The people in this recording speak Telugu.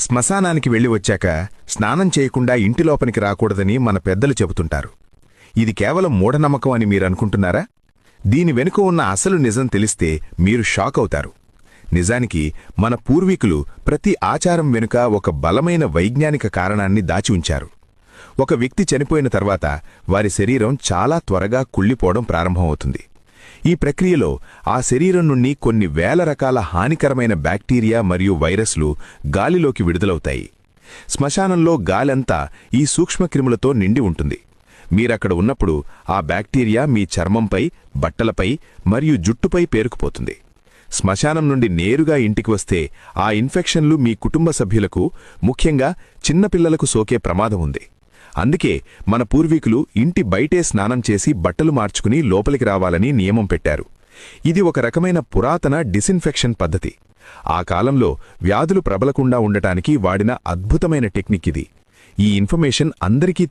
శ్మశానానికి వెళ్లి వచ్చాక స్నానం చేయకుండా ఇంటి లోపలికి రాకూడదని మన పెద్దలు చెబుతుంటారు. ఇది కేవలం మూఢనమ్మకం అని మీరనుకుంటున్నారా? దీని వెనుక ఉన్న అసలు నిజం తెలిస్తే మీరు షాక్ అవుతారు. నిజానికి మన పూర్వీకులు ప్రతి ఆచారం వెనుక ఒక బలమైన వైజ్ఞానిక కారణాన్ని దాచి ఉంచారు. ఒక వ్యక్తి చనిపోయిన తర్వాత వారి శరీరం చాలా త్వరగా కుళ్ళిపోవడం ప్రారంభమవుతుంది. ఈ ప్రక్రియలో ఆ శరీరం నుండి కొన్ని వేల రకాల హానికరమైన బ్యాక్టీరియా మరియు వైరస్లు గాలిలోకి విడుదలవుతాయి. శ్మశానంలో గాలంతా ఈ సూక్ష్మక్రిములతో నిండి ఉంటుంది. మీరక్కడ ఉన్నప్పుడు ఆ బ్యాక్టీరియా మీ చర్మంపై, బట్టలపై మరియు జుట్టుపై పేరుకుపోతుంది. శ్మశానం నుండి నేరుగా ఇంటికి వస్తే ఆ ఇన్ఫెక్షన్లు మీ కుటుంబ సభ్యులకు, ముఖ్యంగా చిన్నపిల్లలకు సోకే ప్రమాదం ఉంది. అందుకే మన పూర్వీకులు ఇంటి బయటే స్నానం చేసి బట్టలు మార్చుకుని లోపలికి రావాలని నియమం పెట్టారు. ఇది ఒక రకమైన పురాతన డిసిన్ఫెక్షన్ పద్ధతి. ఆ కాలంలో వ్యాధులు ప్రబలకుండా ఉండటానికి వాడిన అద్భుతమైన టెక్నిక్ ఇది. ఈ ఇన్ఫర్మేషన్ అందరికీ